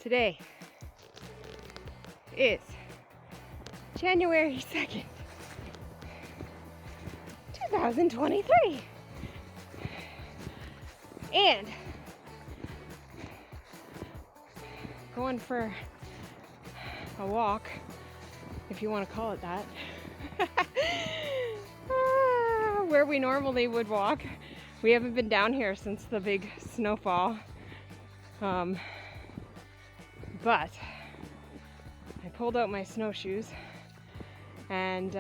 Today is January 2nd, 2023. And going for a walk, if you want to call it that, where we normally would walk. We haven't been down here since the big snowfall. But I pulled out my snowshoes, and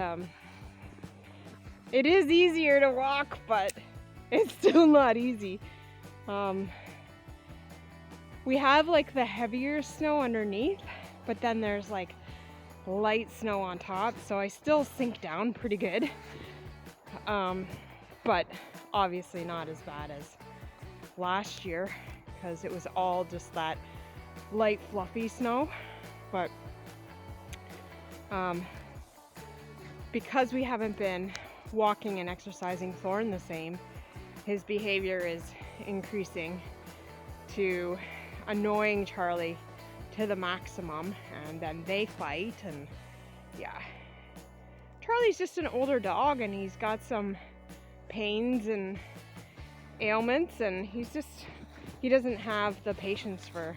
it is easier to walk, but it's still not easy. We have like the heavier snow underneath, but then there's like light snow on top, so I still sink down pretty good. But obviously not as bad as last year, because it was all just that light fluffy snow. But because we haven't been walking and exercising Thorn the same, his behavior is increasing to annoying Charlie to the maximum, and then they fight. And yeah, Charlie's just an older dog, and he's got some pains and ailments, and he doesn't have the patience for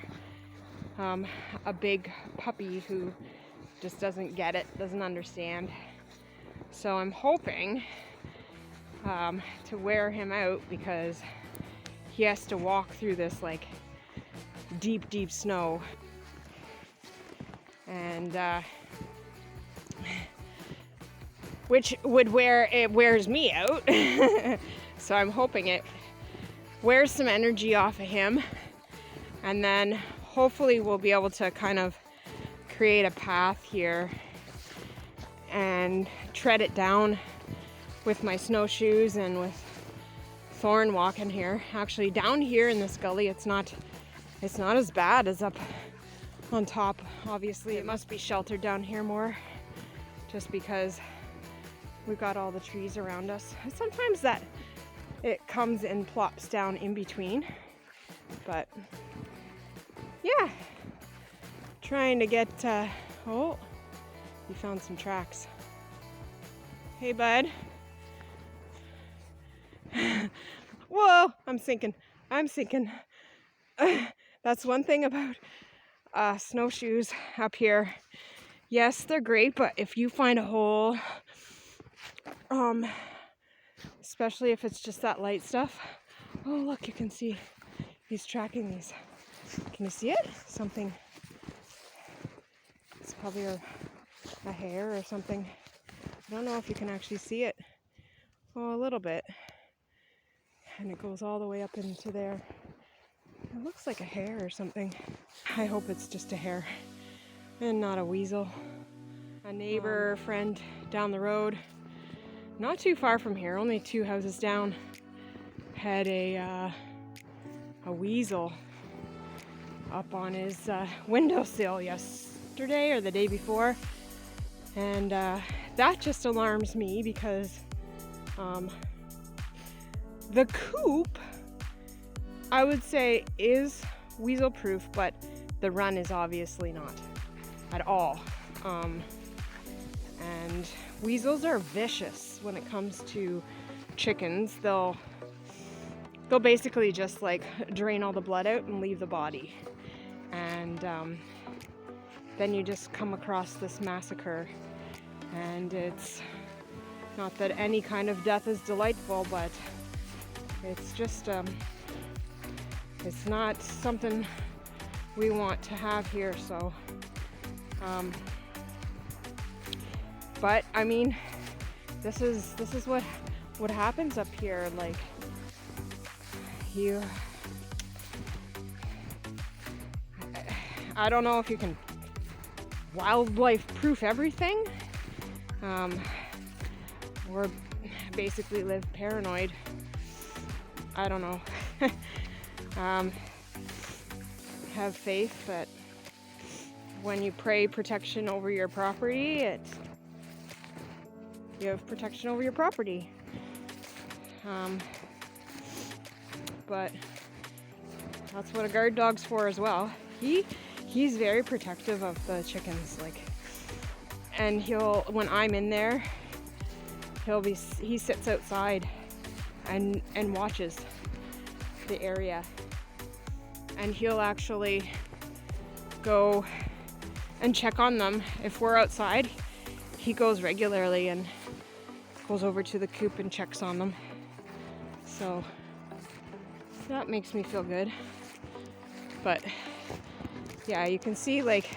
a big puppy who just doesn't get it, doesn't understand. So I'm hoping to wear him out, because he has to walk through this like deep snow, and which wears me out. So I'm hoping it wears some energy off of him, and then hopefully we'll be able to kind of create a path here and tread it down with my snowshoes and with Thorn walking here. Actually, down here in this gully, it's not as bad as up on top. Obviously, it must be sheltered down here more, just because we've got all the trees around us. Sometimes that it comes and plops down in between, but yeah, trying to get oh, you found some tracks. Hey bud. Whoa, I'm sinking. That's one thing about snowshoes up here. Yes, they're great, but if you find a hole, especially if it's just that light stuff. Oh look, you can see he's tracking these. Can you see it? Something. It's probably a hair or something. I don't know if you can actually see it. Oh, a little bit. And it goes all the way up into there. It looks like a hair or something. I hope it's just a hair and not a weasel. A neighbor friend down the road, not too far from here, only 2 houses down, had a weasel up on his windowsill yesterday or the day before, and that just alarms me, because the coop, I would say, is weasel proof, but the run is obviously not at all. And weasels are vicious when it comes to chickens. They'll basically just like drain all the blood out and leave the body, and then you just come across this massacre. And it's not that any kind of death is delightful, but it's just it's not something we want to have here. So but I mean, this is what happens up here. Like, I don't know if you can wildlife proof everything. Or basically live paranoid. I don't know. Have faith that when you pray protection over your property, you have protection over your property. But that's what a guard dog's for as well. He he's very protective of the chickens, like, and when I'm in there, he sits outside and watches the area, and he'll actually go and check on them. If we're outside, he goes regularly and goes over to the coop and checks on them. So that makes me feel good. But yeah, you can see, like,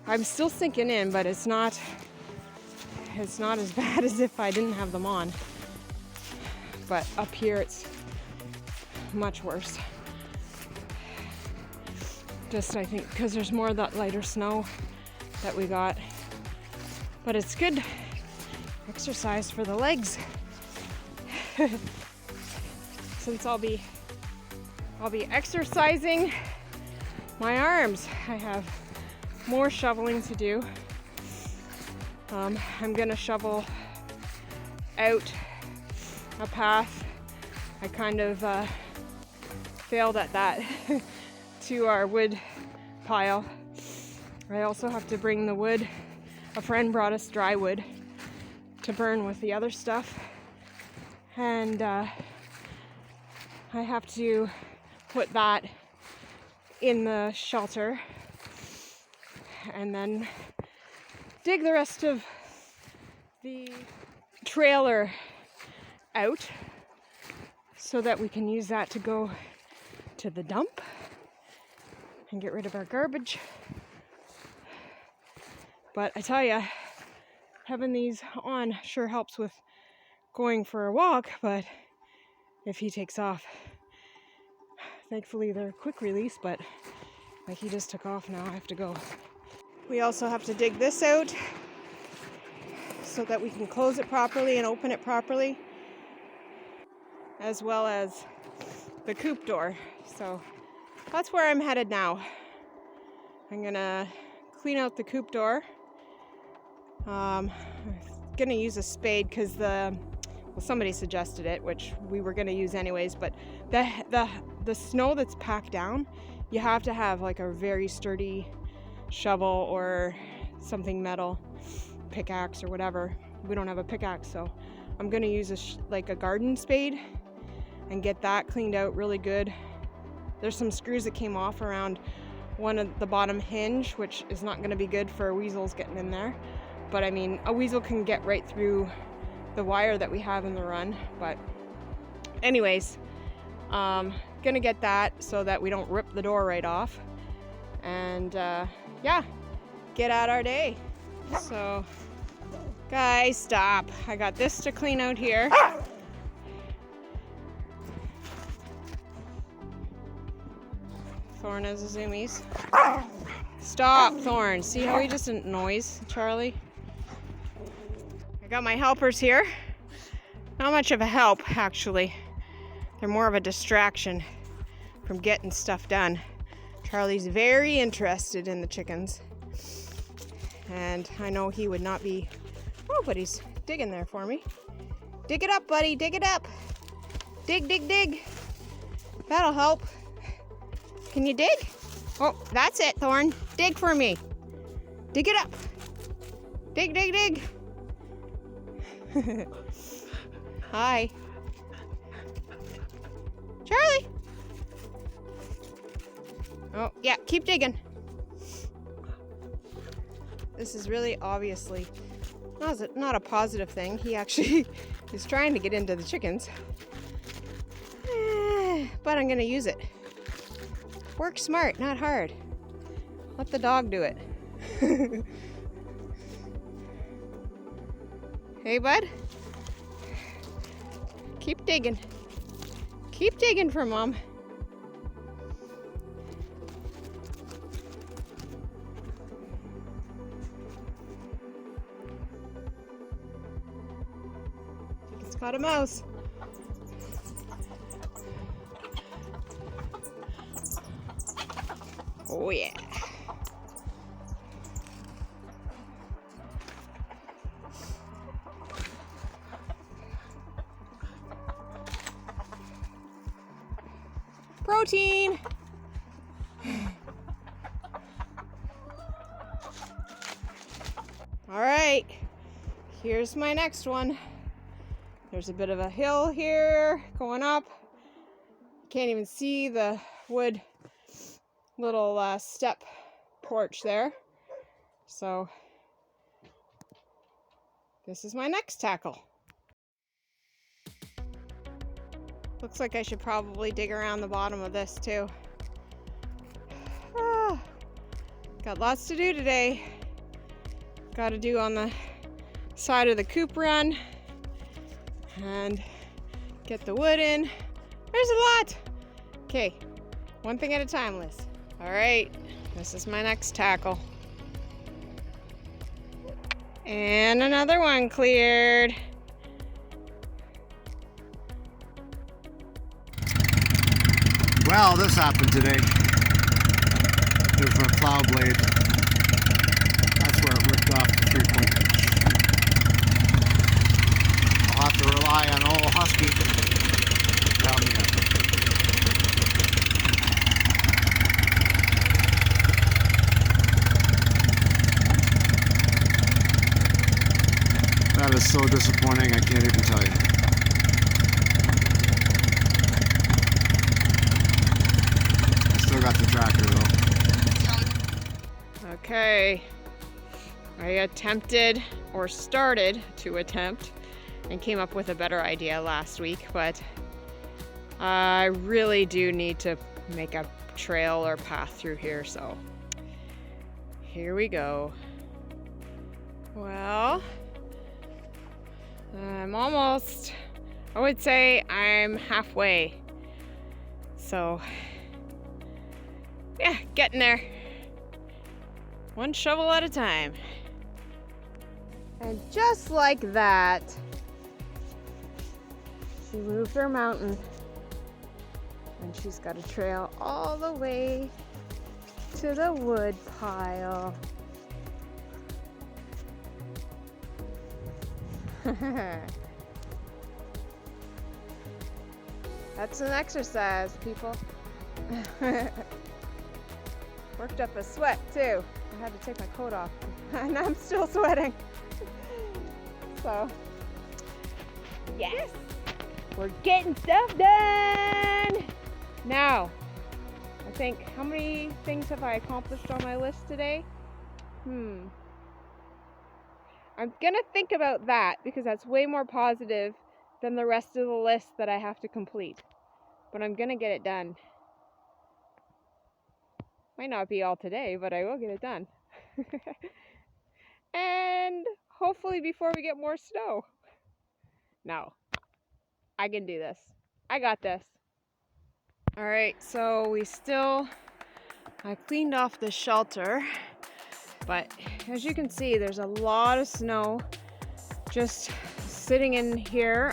I'm still sinking in, but it's not as bad as if I didn't have them on. But up here it's much worse. Just, I think, because there's more of that lighter snow that we got. But it's good exercise for the legs. Since I'll be exercising my arms. I have more shoveling to do. I'm gonna shovel out a path. I kind of failed at that to our wood pile. I also have to bring the wood. A friend brought us dry wood to burn with the other stuff, and I have to put that in the shelter and then dig the rest of the trailer out so that we can use that to go to the dump and get rid of our garbage. But I tell you, having these on sure helps with going for a walk, but if he takes off, thankfully they're quick release, but like, he just took off now, I have to go. We also have to dig this out so that we can close it properly and open it properly, as well as the coop door. So that's where I'm headed now. I'm gonna clean out the coop door. I'm gonna use a spade because somebody suggested it, which we were gonna use anyways, but the snow that's packed down, you have to have like a very sturdy shovel or something metal, pickaxe or whatever. We don't have a pickaxe, so I'm gonna use like a garden spade and get that cleaned out really good. There's some screws that came off around one of the bottom hinge, which is not gonna be good for weasels getting in there. But I mean, a weasel can get right through the wire that we have in the run. But anyways, gonna get that so that we don't rip the door right off. And yeah, get out our day. So guys, stop. I got this to clean out here. Thorn has the zoomies. Stop, Thorn. See how he just annoys Charlie? I got my helpers here. Not much of a help, actually. They're more of a distraction from getting stuff done. Charlie's very interested in the chickens. And I know he would not be... Oh, but he's digging there for me. Dig it up, buddy. Dig it up. Dig, dig, dig. That'll help. Can you dig? Oh, that's it, Thorn. Dig for me. Dig it up. Dig, dig, dig. Hi. Charlie. Oh, yeah, keep digging. This is really obviously not a positive thing. He actually is trying to get into the chickens. But I'm going to use it. Work smart, not hard. Let the dog do it. Hey, bud. Keep digging. Keep digging for Mom. I think it's caught a mouse. Oh yeah. Protein. right, here's my next one. There's a bit of a hill here going up. Can't even see the wood little step porch there. So this is my next tackle. Looks like I should probably dig around the bottom of this too. Got lots to do today. Got to do on the side of the coop run and get the wood in. There's a lot. Okay, one thing at a time, Liz. All right, this is my next tackle. And another one cleared. Well, this happened today. There's my plow blade. That's where it ripped off the 3-point hitch. I'll have to rely on old Husky to help me out. That is so disappointing, I can't even tell you. Still got the tractor though. Okay, I attempted or started to attempt and came up with a better idea last week, but I really do need to make a trail or path through here, so here we go. Well, I'm almost, I would say I'm halfway, so yeah, getting there. One shovel at a time. And just like that, she moved her mountain. And she's got a trail all the way to the wood pile. That's an exercise, people. Worked up a sweat too. I had to take my coat off and I'm still sweating. So, yes, we're getting stuff done. Now, I think, how many things have I accomplished on my list today? I'm gonna think about that because that's way more positive than the rest of the list that I have to complete. But I'm gonna get it done. Might not be all today, but I will get it done. And hopefully before we get more snow. No, I can do this. I got this. All right, so I cleaned off the shelter, but as you can see, there's a lot of snow just sitting in here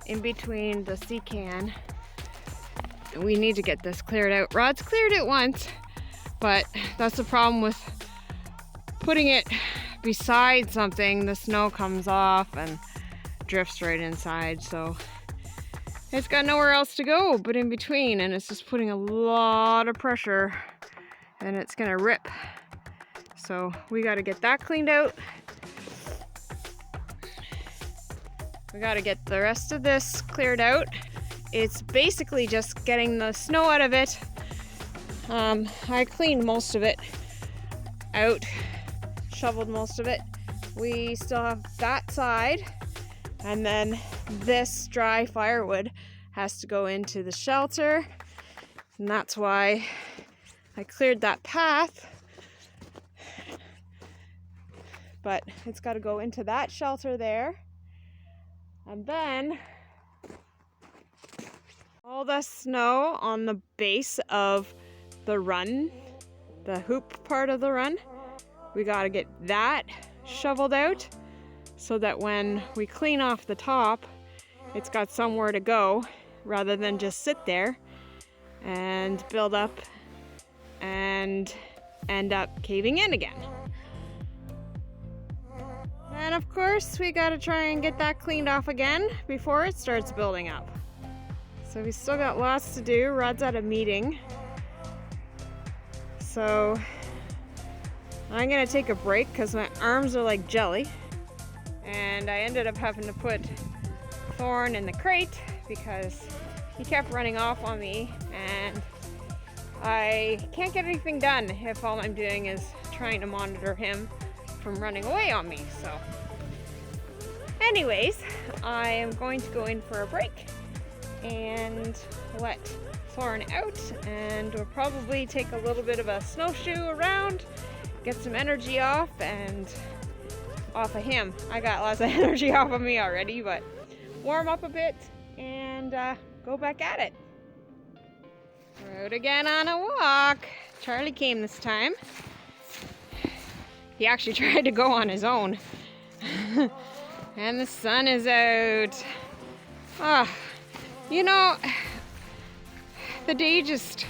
in between the sea can. And we need to get this cleared out. Rod's cleared it once, but that's the problem with putting it beside something. The snow comes off and drifts right inside, so it's got nowhere else to go but in between, and it's just putting a lot of pressure and it's gonna rip. So we got to get that cleaned out. We got to get the rest of this cleared out. It's basically just getting the snow out of it. I cleaned most of it out, shoveled most of it. We still have that side, and then this dry firewood has to go into the shelter, and that's why I cleared that path. But it's got to go into that shelter there, and then all the snow on the base of the run, the hoop part of the run, we got to get that shoveled out so that when we clean off the top, it's got somewhere to go rather than just sit there and build up and end up caving in again. And of course, we got to try and get that cleaned off again before it starts building up. So we still got lots to do. Rod's at a meeting. So I'm gonna take a break because my arms are like jelly. And I ended up having to put Thorn in the crate because he kept running off on me, and I can't get anything done if all I'm doing is trying to monitor him from running away on me. So anyways, I am going to go in for a break and let Thorn out, and we'll probably take a little bit of a snowshoe around, get some energy off of him. I got lots of energy off of me already, but warm up a bit and go back at it. We're out again on a walk. Charlie came this time. He actually tried to go on his own. And the sun is out. Ah, you know, the day just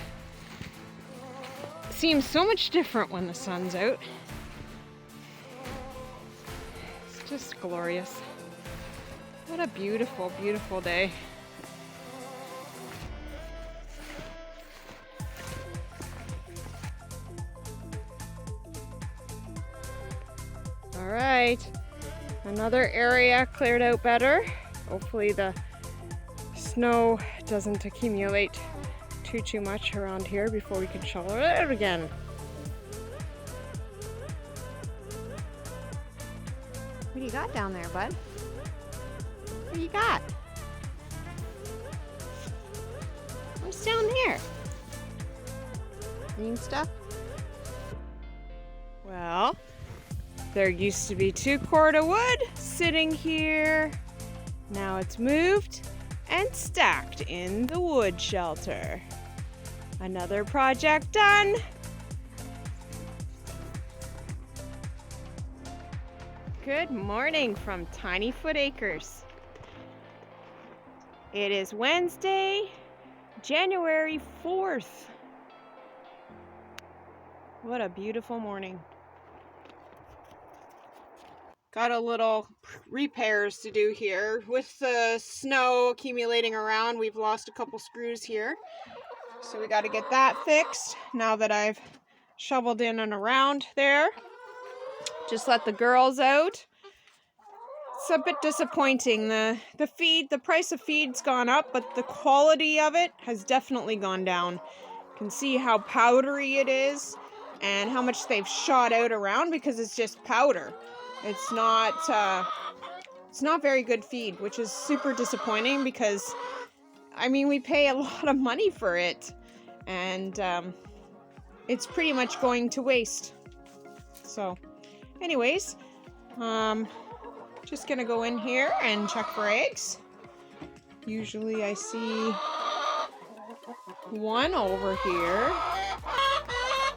seems so much different when the sun's out. It's just glorious. What a beautiful, beautiful day. All right, another area cleared out better. Hopefully the snow doesn't accumulate too much around here before we can shovel it out again. What do you got down there, bud? What do you got? What's down there? Green stuff? Well, there used to be 2 cord of wood sitting here. Now it's moved and stacked in the wood shelter. Another project done. Good morning from Tiny Foot Acres. It is Wednesday, January 4th. What a beautiful morning. Got a little repairs to do here. With the snow accumulating around, we've lost a couple screws here. So we got to get that fixed now that I've shoveled in and around there. Just let the girls out. It's a bit disappointing. The price of feed's gone up, but the quality of it has definitely gone down. You can see how powdery it is and how much they've shot out around because it's just powder. It's not very good feed, which is super disappointing because, I mean, we pay a lot of money for it, and it's pretty much going to waste. So, anyways, just gonna go in here and check for eggs. Usually I see one over here.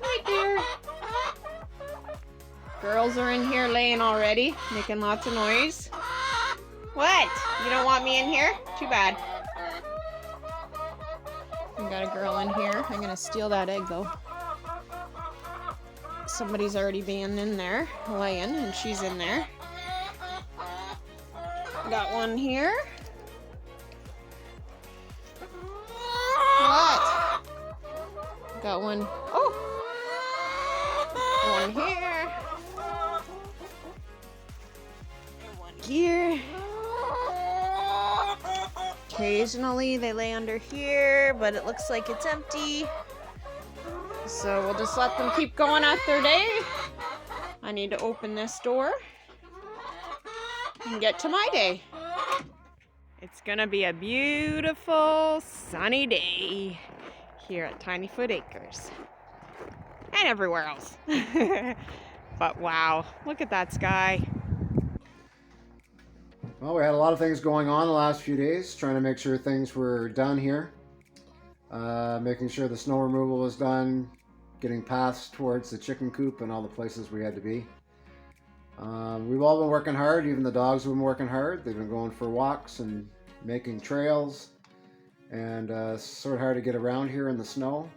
Right there. Girls are in here laying already, making lots of noise. What? You don't want me in here? Too bad. I got a girl in here. I'm gonna steal that egg though. Somebody's already been in there laying, and she's in there. Got one here. What? Got one. Oh! One here. And one here. Occasionally they lay under here, but it looks like it's empty. So we'll just let them keep going at their day. I need to open this door and get to my day. It's gonna be a beautiful sunny day here at Tiny Foot Acres and everywhere else. But wow, look at that sky. Well, we had a lot of things going on the last few days, trying to make sure things were done here. Making sure the snow removal was done, getting paths towards the chicken coop and all the places we had to be. We've all been working hard, even the dogs have been working hard. They've been going for walks and making trails, and it's sort of hard to get around here in the snow.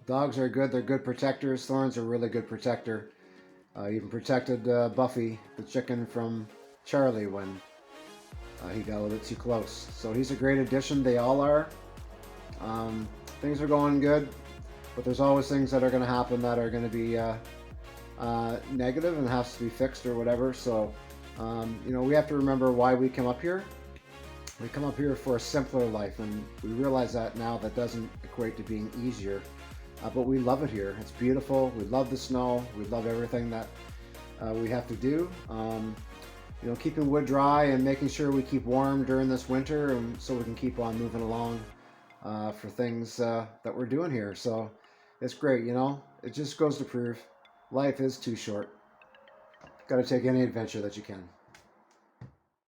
Dogs are good, they're good protectors. Thorn's a really good protector. Even protected Buffy, the chicken, from Charlie when he got a little bit too close. So he's a great addition, they all are. Things are going good, but there's always things that are going to happen that are going to be negative and has to be fixed or whatever. So, we have to remember why we come up here. We come up here for a simpler life, and we realize that now. That doesn't equate to being easier, but we love it here. It's beautiful. We love the snow. We love everything that we have to do. Keeping wood dry and making sure we keep warm during this winter, and so we can keep on moving along for things that we're doing here. So it's great. It just goes to prove life is too short. Got to take any adventure that you can.